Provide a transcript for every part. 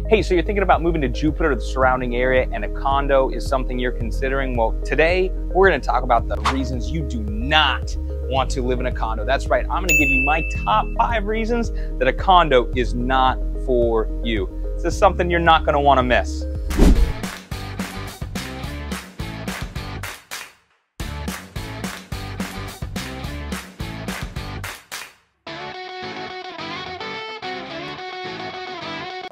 Hey, so you're thinking about moving to Jupiter or the surrounding area and a condo is something you're considering? Well, today we're going to talk about the reasons you do not want to live in a condo. That's right, I'm going to give you my top 5 reasons that a condo is not for you. This is something you're not going to want to miss.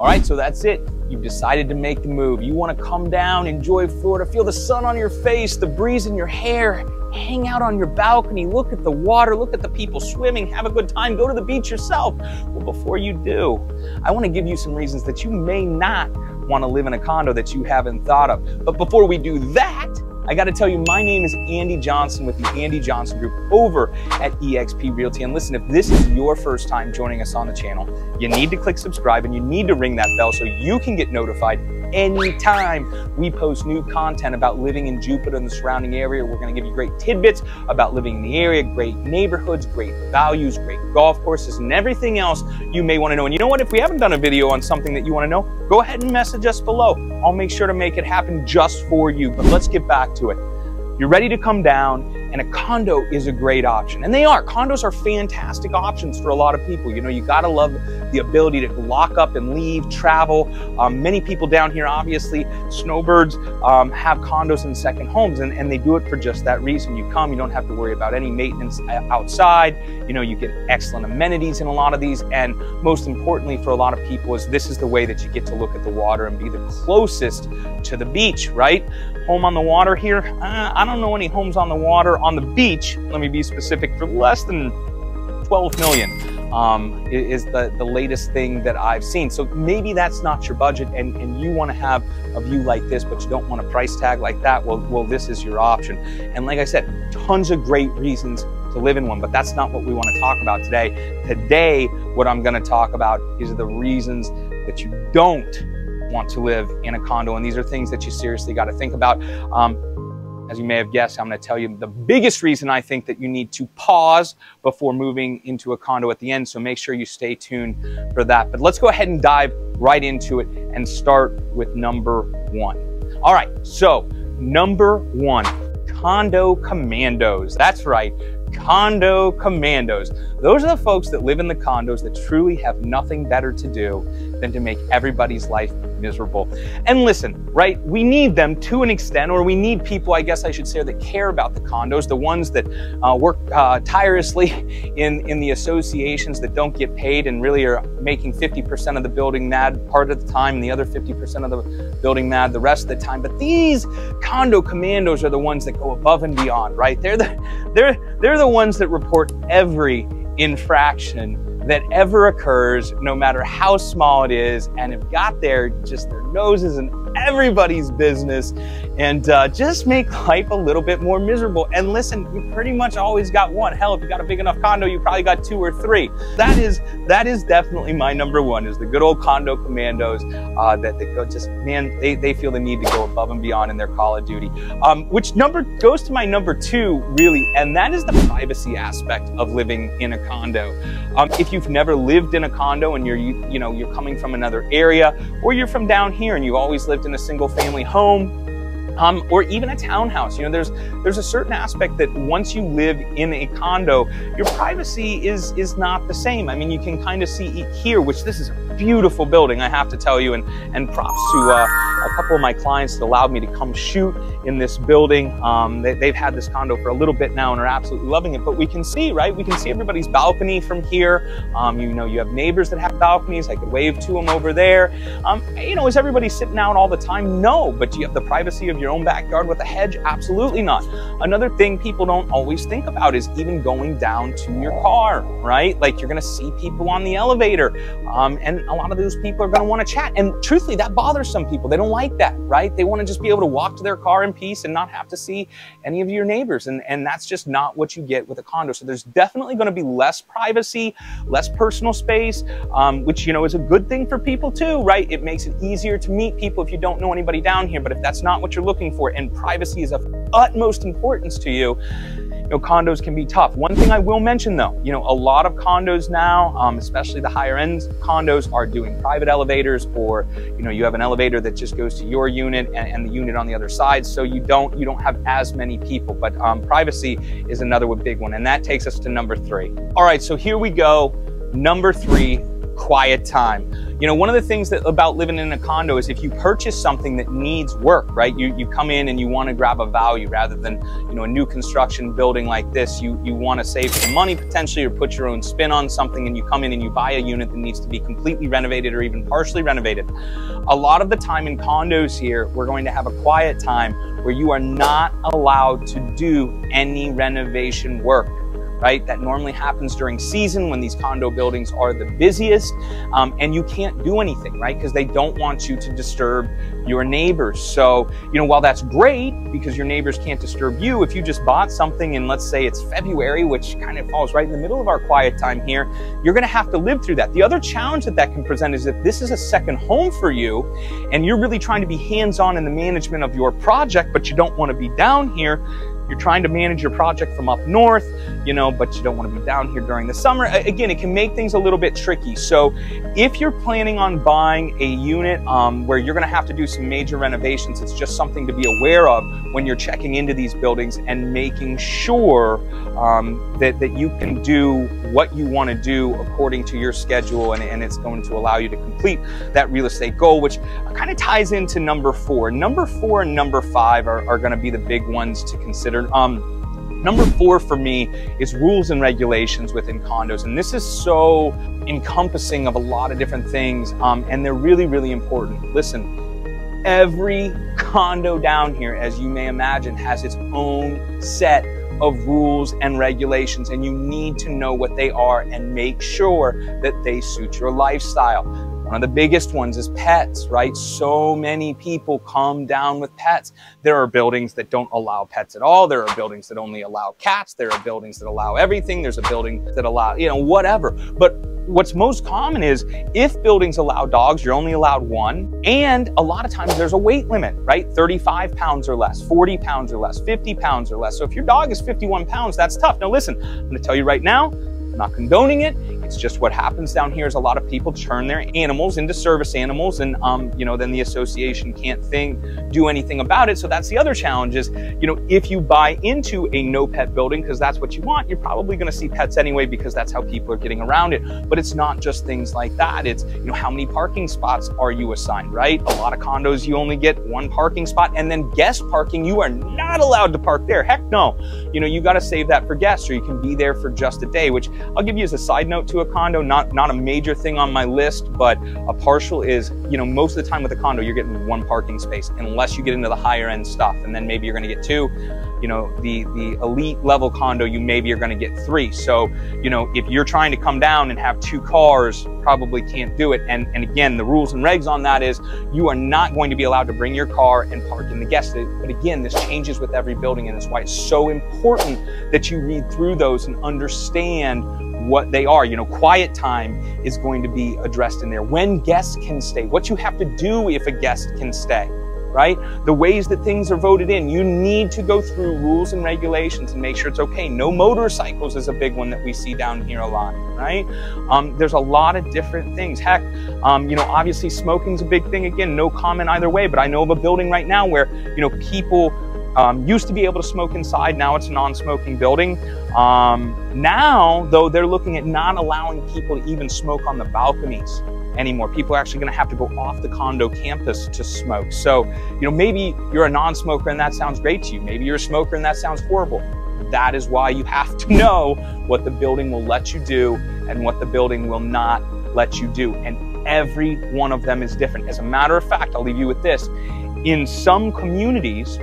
All right, so that's it. You've decided to make the move. You want to come down, enjoy Florida, feel the sun on your face, the breeze in your hair, hang out on your balcony, look at the water, look at the people swimming, have a good time, go to the beach yourself. Well, before you do, I want to give you some reasons that you may not want to live in a condo that you haven't thought of. But before we do that, I got to tell you, my name is Andy Johnson with the Andy Johnson Group over at eXp Realty. And listen, if this is your first time joining us on the channel, you need to click subscribe and you need to ring that bell so you can get notified anytime we post new content about living in Jupiter and the surrounding area. We're going to give you great tidbits about living in the area, great neighborhoods, great values, great golf courses, and everything else you may want to know. And you know what? If we haven't done a video on something that you want to know, go ahead and message us below. I'll make sure to make it happen just for you. But let's get back to it. You're ready to come down, and a condo is a great option. And they are. Condos are fantastic options for a lot of people. You know, you gotta love the ability to lock up and leave, travel. Many people down here, obviously, snowbirds, have condos and second homes, and they do it for just that reason. You come, you don't have to worry about any maintenance outside. You know, you get excellent amenities in a lot of these, and most importantly for a lot of people is this is the way that you get to look at the water and be the closest to the beach, right? Home on the water here, I don't know any homes on the water. On the beach, let me be specific, for less than 12 million is the latest thing that I've seen. So maybe that's not your budget and you want to have a view like this, but you don't want a price tag like that. Well, this is your option. And like I said, tons of great reasons to live in one, but that's not what we want to talk about today. Today, what I'm going to talk about is the reasons that you don't want to live in a condo. And these are things that you seriously got to think about. As you may have guessed, I'm going to tell you the biggest reason I think that you need to pause before moving into a condo at the end. So make sure you stay tuned for that. But let's go ahead and dive right into it and start with number 1. All right, so number 1, condo commandos. That's right, condo commandos. Those are the folks that live in the condos that truly have nothing better to do than to make everybody's life miserable. And listen, right, we need them to an extent, or we need people, I guess I should say, that care about the condos, the ones that work tirelessly in the associations that don't get paid and really are making 50% of the building mad part of the time and the other 50% of the building mad the rest of the time. But these condo commandos are the ones that go above and beyond, right? They're the ones that report every infraction that ever occurs, no matter how small it is, and have got their noses in everybody's business and just make life a little bit more miserable. And listen, you pretty much always got one. Hell, if you got a big enough condo, you probably got 2 or 3. That is definitely my number 1, is the good old condo commandos that go man, they feel the need to go above and beyond in their call of duty. Which goes to my number 2, really, and that is the privacy aspect of living in a condo. If you've never lived in a condo and you're coming from another area, or you're from down here and you've always lived in a single family home, or even a townhouse, you know, there's a certain aspect that once you live in a condo, your privacy is not the same. I mean, you can kind of see here, which this is a beautiful building, I have to tell you, and props to a couple of my clients that allowed me to come shoot in this building. They've had this condo for a little bit now and are absolutely loving it. But we can see, right? We can see everybody's balcony from here. You know, you have neighbors that have balconies. I could wave to them over there. You know, is everybody sitting out all the time? No, but do you have the privacy of your own backyard with a hedge? Absolutely not. Another thing people don't always think about is even going down to your car, right? Like, you're going to see people on the elevator, and a lot of those people are going to want to chat. And truthfully, that bothers some people. They don't like that, right? They want to just be able to walk to their car in peace and not have to see any of your neighbors. And that's just not what you get with a condo. So there's definitely going to be less privacy, less personal space, which, you know, is a good thing for people too, right? It makes it easier to meet people if you don't know anybody down here. But if that's not what you're looking for and privacy is of utmost importance to you, condos can be tough. One thing I will mention though, a lot of condos now, especially the higher end condos, are doing private elevators, or you have an elevator that just goes to your unit and the unit on the other side, so you don't have as many people. But privacy is another big one, and that takes us to number 3. All right, so here we go. Number 3, quiet time. One of the things about living in a condo is if you purchase something that needs work, right? You come in and you want to grab a value rather than, a new construction building like this. You want to save some money potentially, or put your own spin on something, and you come in and you buy a unit that needs to be completely renovated or even partially renovated. A lot of the time in condos here, we're going to have a quiet time where you are not allowed to do any renovation work. Right? That normally happens during season when these condo buildings are the busiest, and you can't do anything, right? Because they don't want you to disturb your neighbors. So, while that's great because your neighbors can't disturb you, if you just bought something and let's say it's February, which kind of falls right in the middle of our quiet time here, you're going to have to live through that. The other challenge that can present is if this is a second home for you and you're really trying to be hands-on in the management of your project, but you don't want to be down here. You're trying to manage your project from up north, but you don't want to be down here during the summer. Again, it can make things a little bit tricky. So if you're planning on buying a unit where you're going to have to do some major renovations, it's just something to be aware of when you're checking into these buildings and making sure that you can do what you want to do according to your schedule, and it's going to allow you to complete that real estate goal, which kind of ties into number 4. Number 4 and number 5 are going to be the big ones to consider. Number 4 for me is rules and regulations within condos. And this is so encompassing of a lot of different things, and they're really, really important. Listen, every condo down here, as you may imagine, has its own set of rules and regulations, and you need to know what they are and make sure that they suit your lifestyle. One of the biggest ones is pets, right? So many people come down with pets. There are buildings that don't allow pets at all. There are buildings that only allow cats. There are buildings that allow everything. There's a building that allow, whatever. But what's most common is if buildings allow dogs, you're only allowed 1. And a lot of times there's a weight limit, right? 35 pounds or less, 40 pounds or less, 50 pounds or less. So if your dog is 51 pounds, that's tough. Now listen, I'm gonna tell you right now, I'm not condoning it. It's just what happens down here is a lot of people turn their animals into service animals, and then the association can't do anything about it. So that's the other challenge is, if you buy into a no pet building because that's what you want, you're probably going to see pets anyway because that's how people are getting around it. But it's not just things like that. It's, how many parking spots are you assigned, right? A lot of condos, you only get 1 parking spot, and then guest parking, you are not allowed to park there. Heck no. You got to save that for guests, or you can be there for just a day, which I'll give you as a side note to a condo, not a major thing on my list, but a partial is, most of the time with a condo, you're getting 1 parking space unless you get into the higher end stuff. And then maybe you're going to get 2, the elite level condo, maybe you're going to get 3. So, if you're trying to come down and have 2 cars, probably can't do it. And again, the rules and regs on that is you are not going to be allowed to bring your car and park in the guest. But again, this changes with every building, and that's why it's so important that you read through those and understand what they are. Quiet time is going to be addressed in there. When guests can stay, what you have to do if a guest can stay, right? The ways that things are voted in. You need to go through rules and regulations and make sure it's okay. No motorcycles is a big one that we see down here a lot, right? There's a lot of different things. Heck, obviously smoking's a big thing. Again, no comment either way, but I know of a building right now where, people used to be able to smoke inside. Now it's a non-smoking building. Now, though, they're looking at not allowing people to even smoke on the balconies anymore. People are actually going to have to go off the condo campus to smoke. So, maybe you're a non-smoker and that sounds great to you. Maybe you're a smoker and that sounds horrible. That is why you have to know what the building will let you do and what the building will not let you do. And every one of them is different. As a matter of fact, I'll leave you with this. In some communities,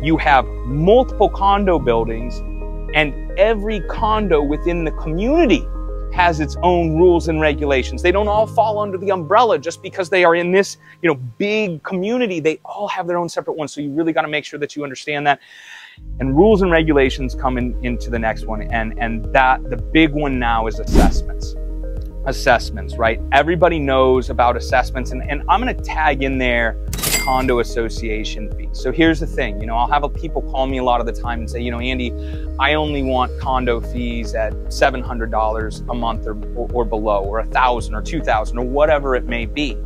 you have multiple condo buildings, and every condo within the community has its own rules and regulations. They don't all fall under the umbrella just because they are in this, big community. They all have their own separate ones. So you really got to make sure that you understand that. And rules and regulations come into the next one. And that the big one now is assessments. Assessments, right? Everybody knows about assessments. And I'm going to tag in there condo association fee. So here's the thing, you know, I'll have people call me a lot of the time and say, you know, Andy, I only want condo fees at $700 a month or below, or $1,000 or $2,000 or whatever it may be.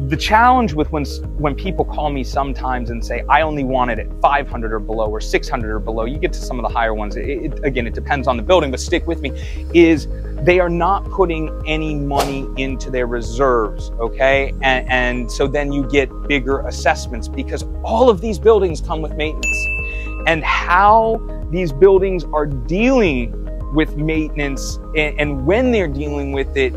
The challenge with when people call me sometimes and say, I only want it at 500 or below, or 600 or below, you get to some of the higher ones, again, it depends on the building, but stick with me, is they are not putting any money into their reserves, okay? And so then you get bigger assessments, because all of these buildings come with maintenance. And how these buildings are dealing with maintenance and when they're dealing with it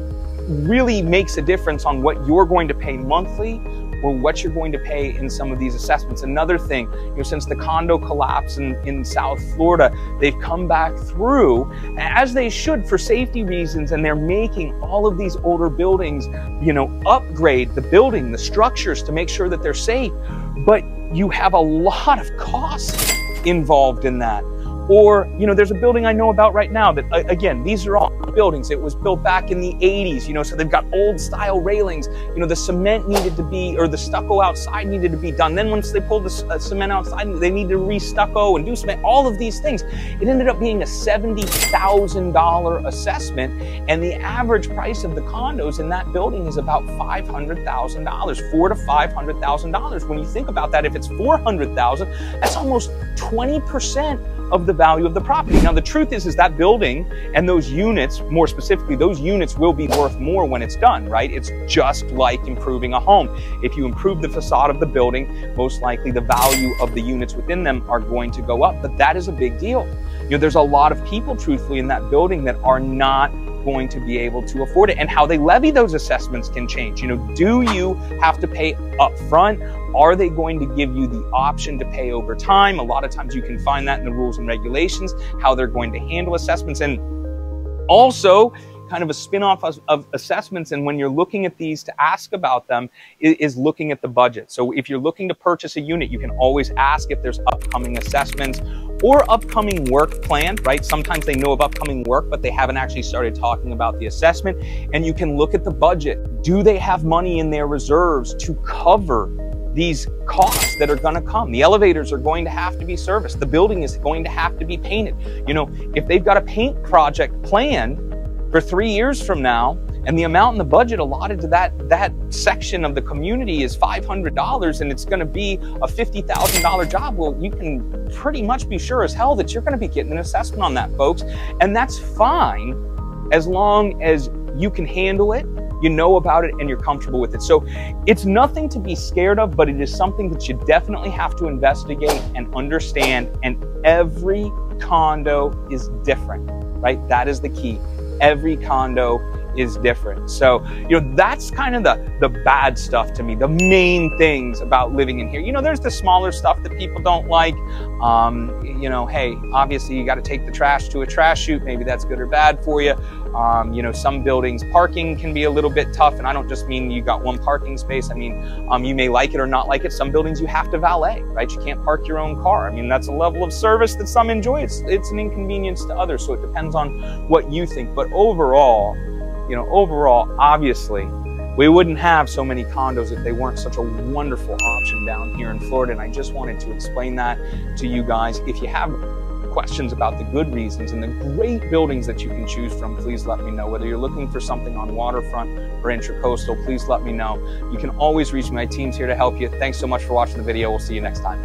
really makes a difference on what you're going to pay monthly or what you're going to pay in some of these assessments. Another thing, you know, since the condo collapse in South Florida, they've come back through, as they should, for safety reasons, and they're making all of these older buildings, you know, upgrade the building, the structures, to make sure that they're safe. But you have a lot of costs involved in that. Or, you know, there's a building I know about right now that, again, these are all buildings. It was built back in the 80s, you know, so they've got old style railings. You know, the cement needed to be, or the stucco outside needed to be done. Then once they pulled the cement outside, they needed to re-stucco and do cement, all of these things. It ended up being a $70,000 assessment, and the average price of the condos in that building is about $500,000, $400,000 to $500,000. When you think about that, if it's $400,000, that's almost 20% of the value of the property. Now, the truth is that building and those units, more specifically, those units will be worth more when it's done, right? It's just like improving a home. If you improve the facade of the building, most likely the value of the units within them are going to go up, but that is a big deal. You know, there's a lot of people, truthfully, in that building that are not going to be able to afford it, and how they levy those assessments can change. You know, do you have to pay up front? Are they going to give you the option to pay over time? A lot of times you can find that in the rules and regulations, how they're going to handle assessments. And also, kind of a spin-off of assessments, and when you're looking at these, to ask about them is looking at the budget. So if you're looking to purchase a unit, you can always ask if there's upcoming assessments or upcoming work planned, right? Sometimes they know of upcoming work, but they haven't actually started talking about the assessment. And you can look at the budget. Do they have money in their reserves to cover these costs that are going to come? The elevators are going to have to be serviced. The building is going to have to be painted. You know, if they've got a paint project planned for 3 years from now, and the amount in the budget allotted to that section of the community is $500, and it's going to be a $50,000 job, well, you can pretty much be sure as hell that you're going to be getting an assessment on that, folks. And that's fine as long as you can handle it, you know about it, and you're comfortable with it. So it's nothing to be scared of, but it is something that you definitely have to investigate and understand. And every condo is different, right? That is the key. Every condo is different. So, you know, that's kind of the bad stuff to me, the main things about living in here. You know, there's the smaller stuff that people don't like. You know, hey, obviously you got to take the trash to a trash chute. Maybe that's good or bad for you. You know, some buildings, parking can be a little bit tough, and I don't just mean you got one parking space. I mean, you may like it or not like it. Some buildings you have to valet, right? You can't park your own car. I mean, that's a level of service that some enjoy. It's an inconvenience to others, so it depends on what you think. But overall, you know, obviously, we wouldn't have so many condos if they weren't such a wonderful option down here in Florida. And I just wanted to explain that to you guys. If you have questions about the good reasons and the great buildings that you can choose from, please let me know. Whether you're looking for something on waterfront or intracoastal, please let me know. You can always reach me. My team's here to help you. Thanks so much for watching the video. We'll see you next time.